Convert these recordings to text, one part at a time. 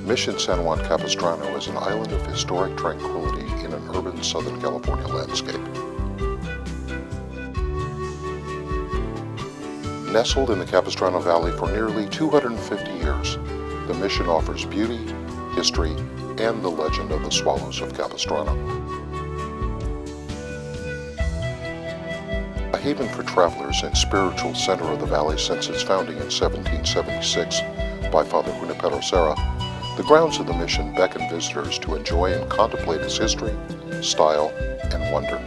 Mission San Juan Capistrano is an island of historic tranquility in an urban Southern California landscape. Nestled in the Capistrano Valley for nearly 250 years, the mission offers beauty, history, and the legend of the Swallows of Capistrano. A haven for travelers and spiritual center of the valley since its founding in 1776 by Father Junipero Serra, the grounds of the mission beckon visitors to enjoy and contemplate its history, style, and wonder.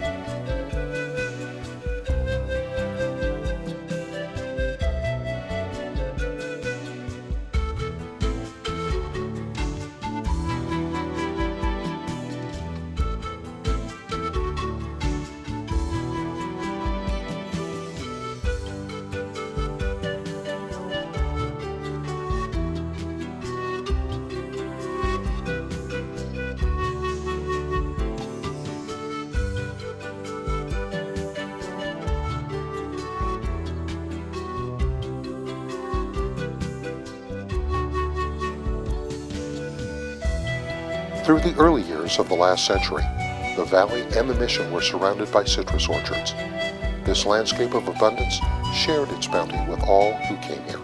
Through the early years of the last century, the valley and the mission were surrounded by citrus orchards. This landscape of abundance shared its bounty with all who came here.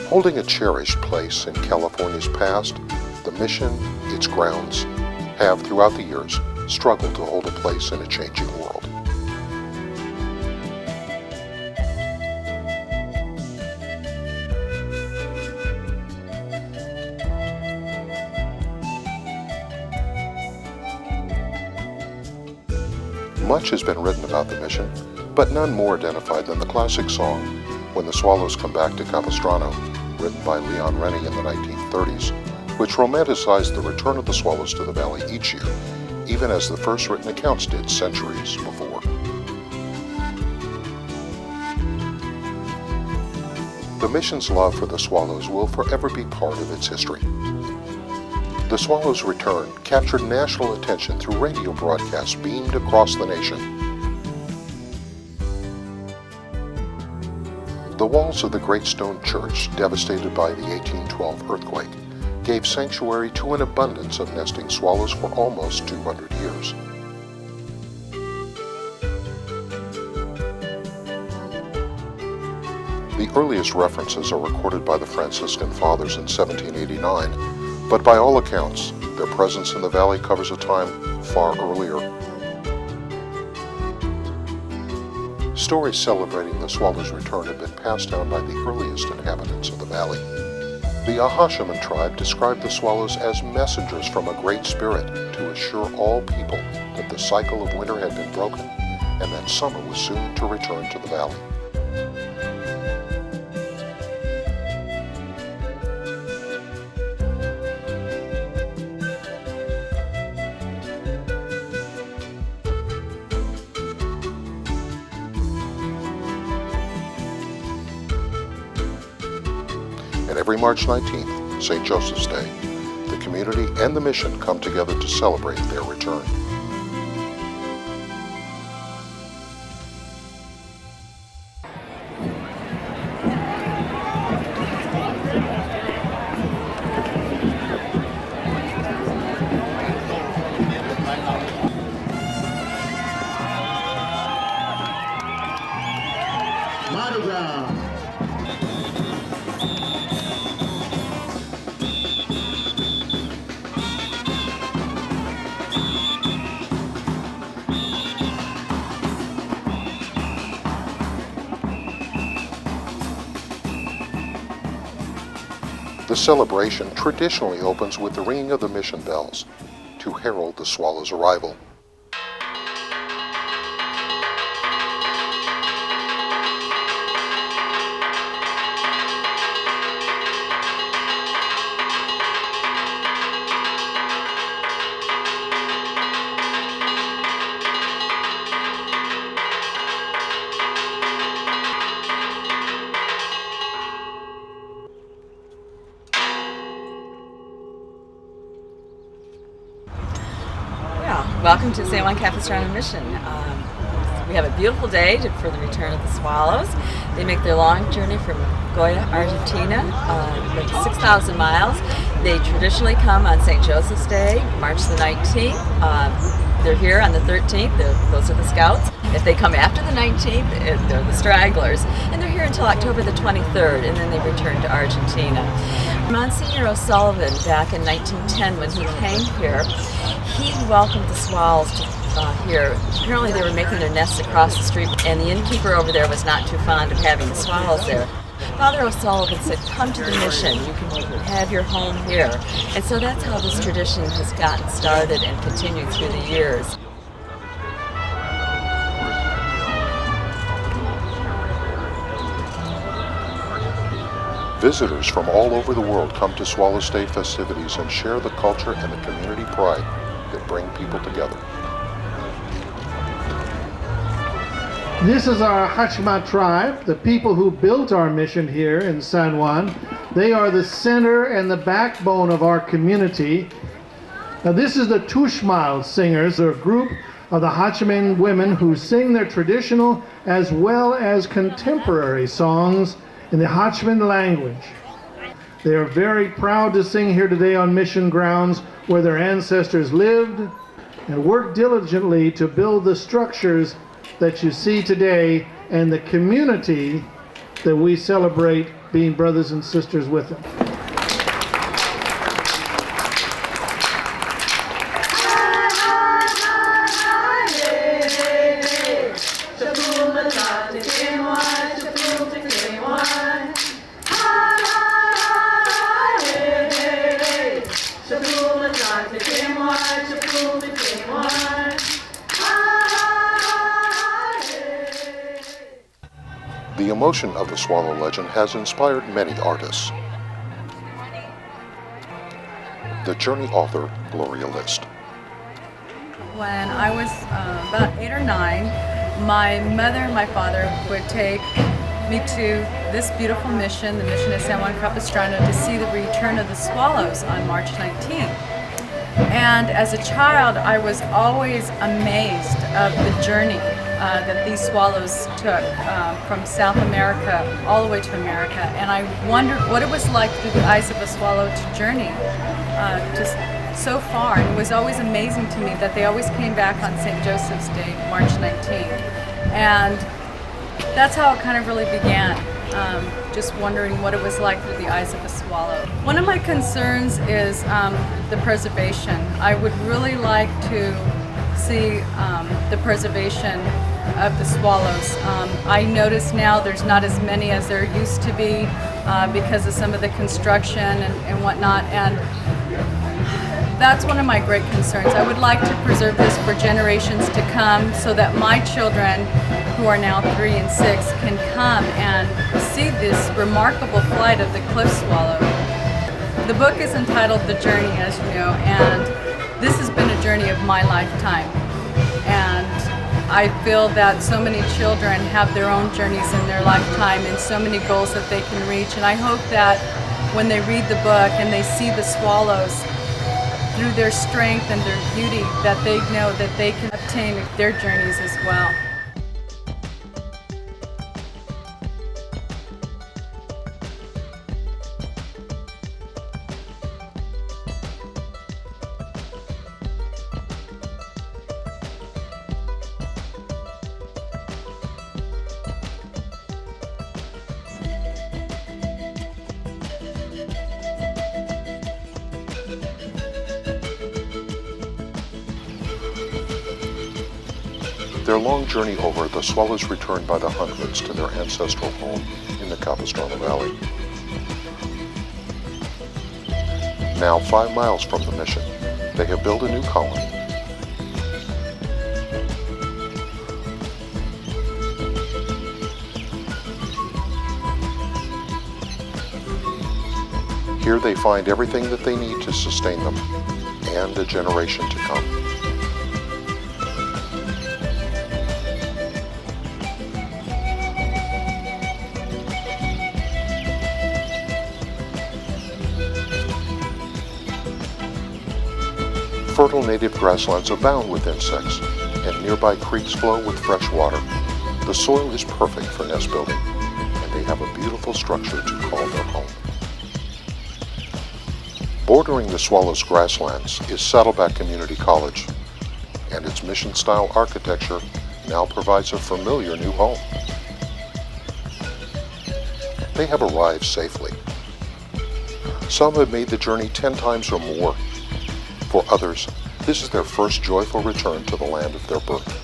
Holding a cherished place in California's past, the mission, its grounds, have throughout the years struggled to hold a place in a changing world. Much has been written about the mission, but none more identified than the classic song, When the Swallows Come Back to Capistrano, written by Leon Rennie in the 1930s, which romanticized the return of the swallows to the valley each year, even as the first written accounts did centuries before. The mission's love for the swallows will forever be part of its history. The swallows' return captured national attention through radio broadcasts beamed across the nation. The walls of the Great Stone Church, devastated by the 1812 earthquake, gave sanctuary to an abundance of nesting swallows for almost 200 years. The earliest references are recorded by the Franciscan Fathers in 1789, but by all accounts, their presence in the valley covers a time far earlier. Stories celebrating the swallows' return have been passed down by the earliest inhabitants of the valley. The Sajama tribe described the swallows as messengers from a great spirit to assure all people that the cycle of winter had been broken and that summer was soon to return to the valley. And every March 19th, St. Joseph's Day, the community and the mission come together to celebrate their return. The celebration traditionally opens with the ringing of the mission bells to herald the swallows' arrival. Welcome to San Juan Capistrano Mission. We have a beautiful day for the return of the swallows. They make their long journey from Goya, Argentina, like 6,000 miles. They traditionally come on St. Joseph's Day, March the 19th. They're here on the 13th, those are the scouts. If they come after the 19th, they're the stragglers. And they're here until October the 23rd, and then they return to Argentina. Monsignor O'Sullivan, back in 1910 when he came here, he welcomed the swallows to here. Apparently they were making their nests across the street, and the innkeeper over there was not too fond of having the swallows there. Father O'Sullivan said, come to the mission, you can have your home here. And so that's how this tradition has gotten started and continued through the years. Visitors from all over the world come to Swallows Day festivities and share the culture and the community pride that bring people together. This is our Sajama tribe, the people who built our mission here in San Juan. They are the center and the backbone of our community. Now this is the Tushmal singers, a group of the Sajaman women who sing their traditional as well as contemporary songs in the Sajaman language. They are very proud to sing here today on mission grounds where their ancestors lived and worked diligently to build the structures that you see today and the community that we celebrate being brothers and sisters with them. The emotion of the swallow legend has inspired many artists. The Journey author, Gloria List. When I was about 8 or 9, my mother and my father would take me to this beautiful mission, the Mission San Juan Capistrano, to see the return of the swallows on March 19th. And as a child, I was always amazed of the journey that these swallows took from South America all the way to America. And I wondered what it was like through the eyes of a swallow to journey just so far. And it was always amazing to me that they always came back on St. Joseph's Day, March 19th. And that's how it kind of really began, just wondering what it was like through the eyes of a swallow. One of my concerns is the preservation. I would really like to see the preservation of the swallows. I notice now there's not as many as there used to be because of some of the construction and whatnot, and that's one of my great concerns. I would like to preserve this for generations to come so that my children, who are now 3 and 6, can come and see this remarkable flight of the cliff swallow. The book is entitled The Journey, as you know, and this has been a journey of my lifetime. And I feel that so many children have their own journeys in their lifetime and so many goals that they can reach. And I hope that when they read the book and they see the swallows through their strength and their beauty, that they know that they can obtain their journeys as well. Their long journey over, the swallows return by the hundreds to their ancestral home in the Capistrano Valley. Now 5 miles from the mission, they have built a new colony. Here they find everything that they need to sustain them and a generation to come. fertile native grasslands abound with insects, and nearby creeks flow with fresh water. The soil is perfect for nest building, and they have a beautiful structure to call their home. Bordering the Swallows grasslands is Saddleback Community College, and its mission-style architecture now provides a familiar new home. They have arrived safely. Some have made the journey 10 times or more. For others, this is their first joyful return to the land of their birth.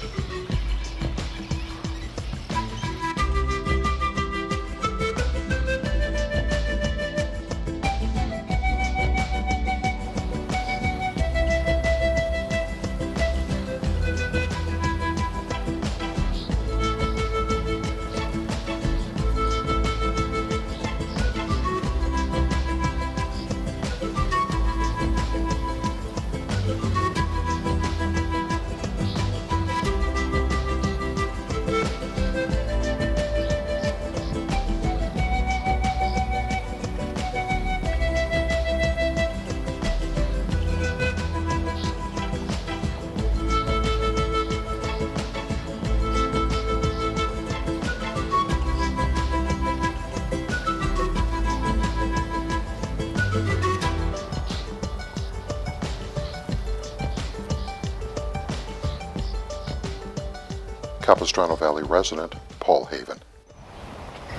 Capistrano Valley resident Paul Haven.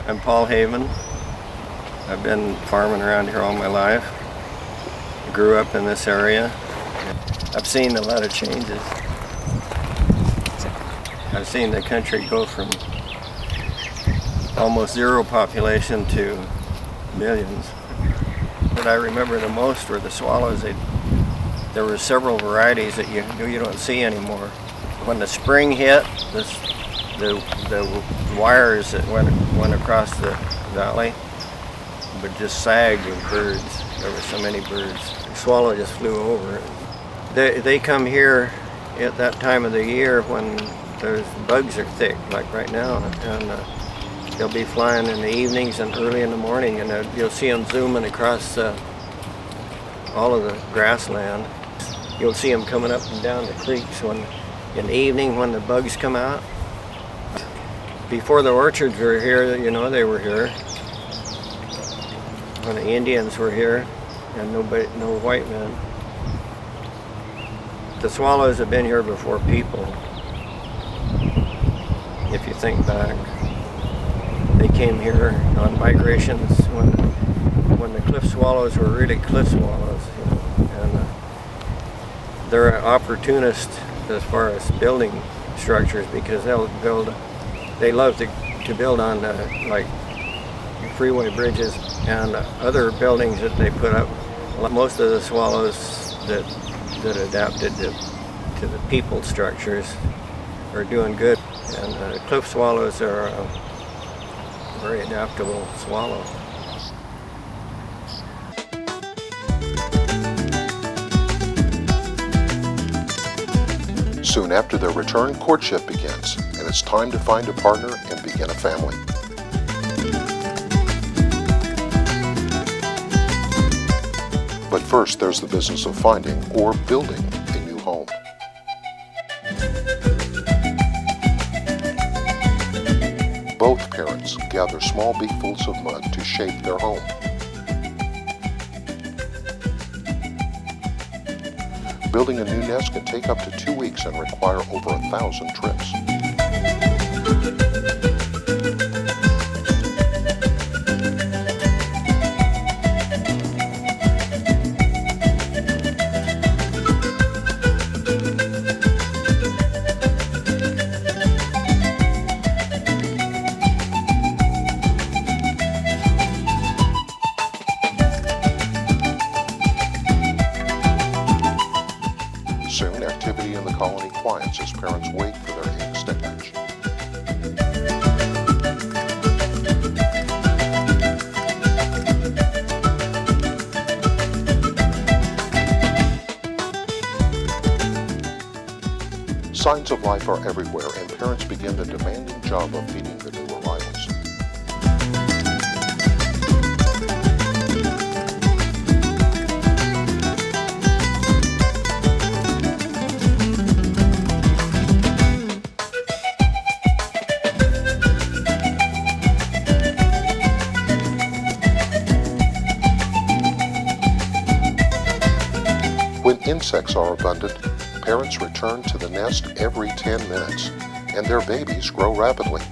I'm Paul Haven. I've been farming around here all my life. Grew up in this area. I've seen a lot of changes. I've seen the country go from almost zero population to millions. What I remember the most were the swallows. There were several varieties that you don't see anymore. When the spring hit, the wires that went across the valley would just sag with birds. There were so many birds. The swallow just flew over it. They come here at that time of the year when the bugs are thick, like right now, and they'll be flying in the evenings and early in the morning, and you'll see them zooming across all of the grassland. You'll see them coming up and down the creeks in the evening when the bugs come out. Before the orchards were here, they were here. When the Indians were here, and no white men. The swallows have been here before people. If you think back, they came here on migrations when the cliff swallows were really cliff swallows, and they're opportunists as far as building structures, because they love to build on like freeway bridges and other buildings that they put up. Most of the swallows that adapted to the people structures are doing good, and cliff swallows are a very adaptable swallow. Soon after their return, courtship begins, and it's time to find a partner and begin a family. But first, there's the business of finding or building a new home. Both parents gather small beakfuls of mud to shape their home. Building a new nest can take up to 2 weeks and require over 1,000 trips. Soon, activity in the colony quiets as parents wait for their eggs to hatch. Signs of life are everywhere, and parents begin the demanding job of feeding the new arrivals. insects are abundant, parents return to the nest every 10 minutes, and their babies grow rapidly.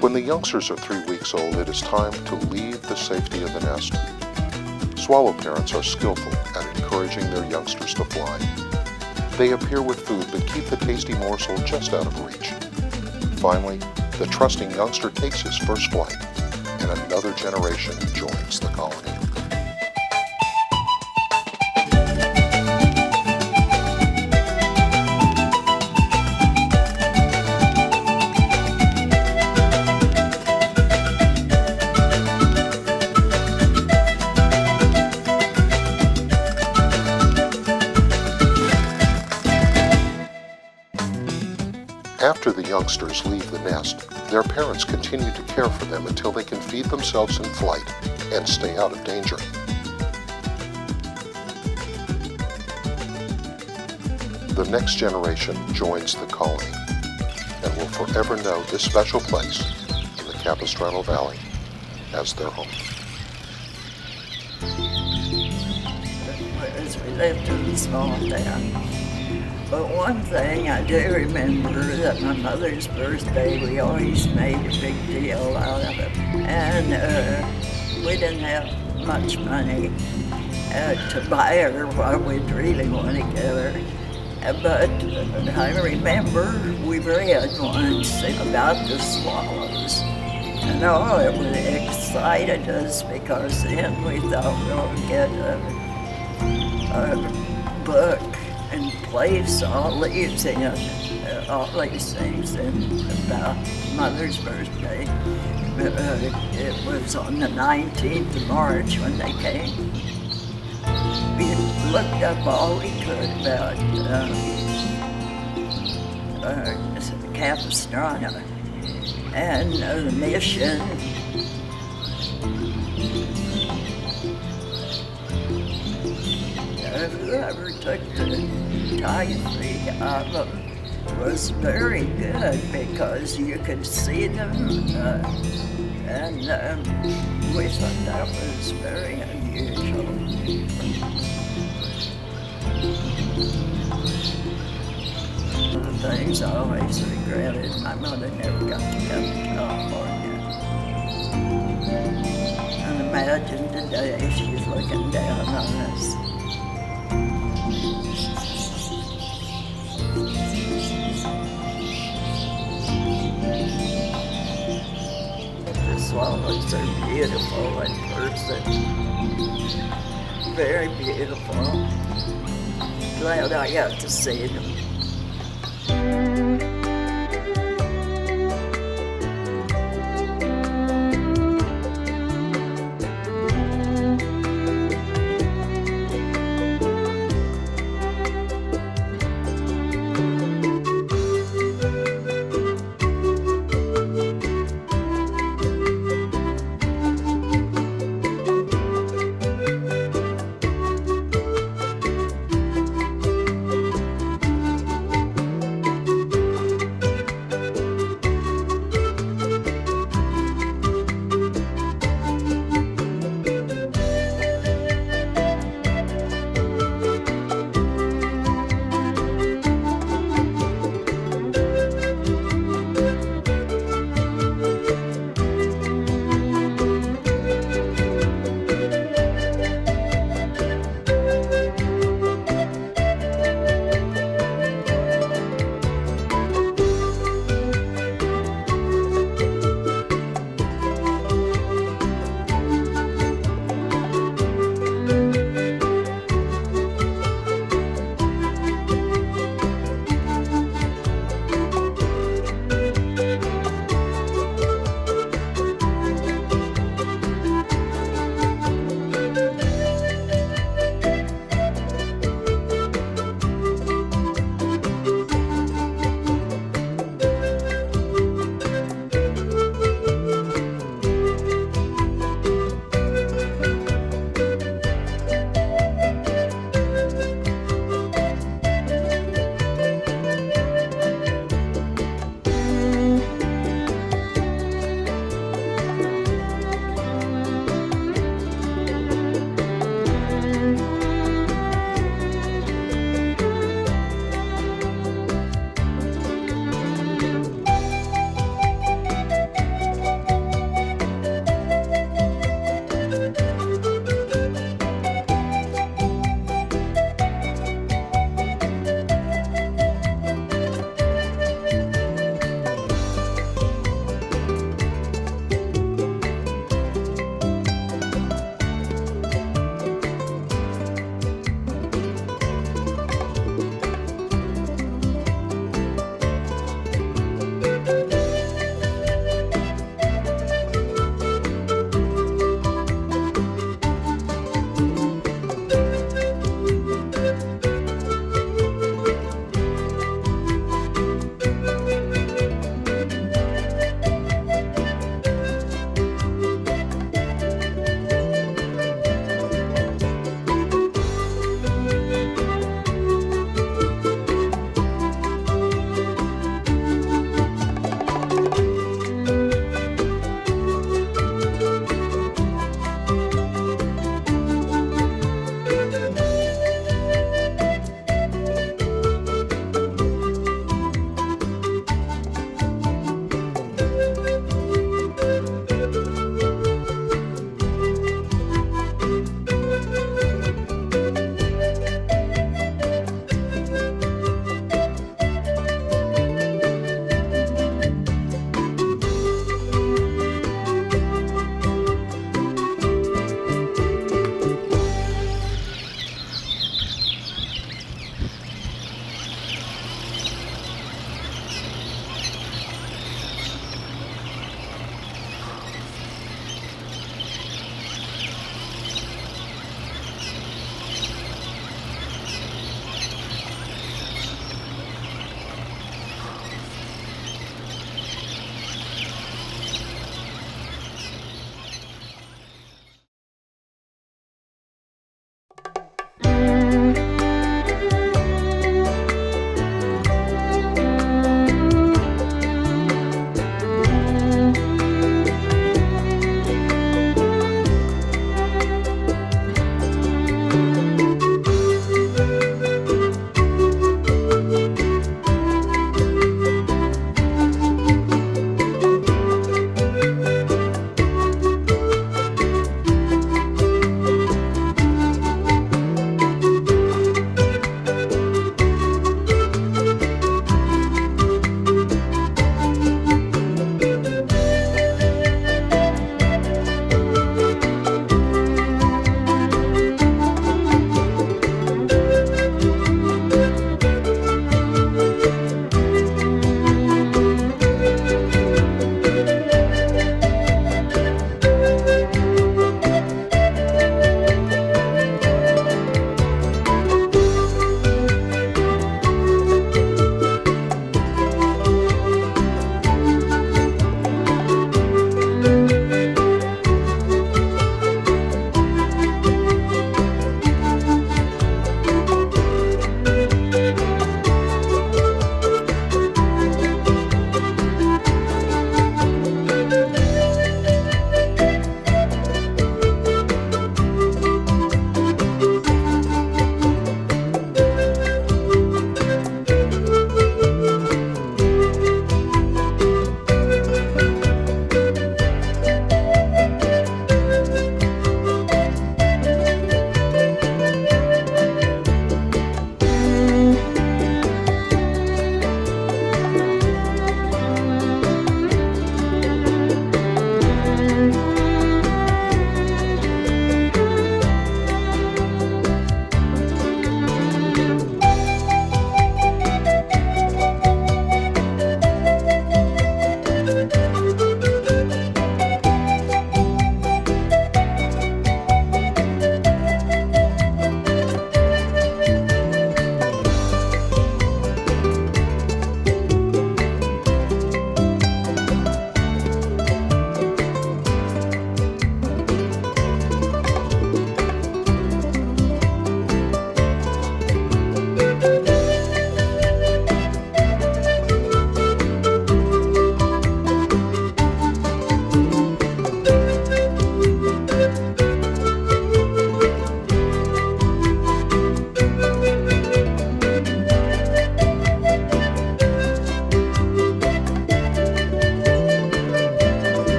When the youngsters are 3 weeks old, it is time to leave the safety of the nest. Swallow parents are skillful at encouraging their youngsters to fly. They appear with food but keep the tasty morsel just out of reach. Finally, the trusting youngster takes his first flight, and another generation joins the colony. After the youngsters leave the nest, their parents continue to care for them until they can feed themselves in flight and stay out of danger. The next generation joins the colony and will forever know this special place in the Capistrano Valley as their home. As we lived in a small town. But one thing I do remember, that my mother's birthday, we always made a big deal out of it. And we didn't have much money to buy her what we'd really want to give her. But I remember we read once about the swallows. And it really excited us because then we thought we'll get a book and place all these things in about Mother's birthday. It was on the 19th of March when they came. We looked up all we could about Capistrano and the mission. Whoever took the photography of them was very good because you could see them, and we thought that was very unusual. One of the things I always regretted, my mother never got to come to California. And imagine today she's looking down on us. The swallows are beautiful in person. Very beautiful. Glad I got to see them.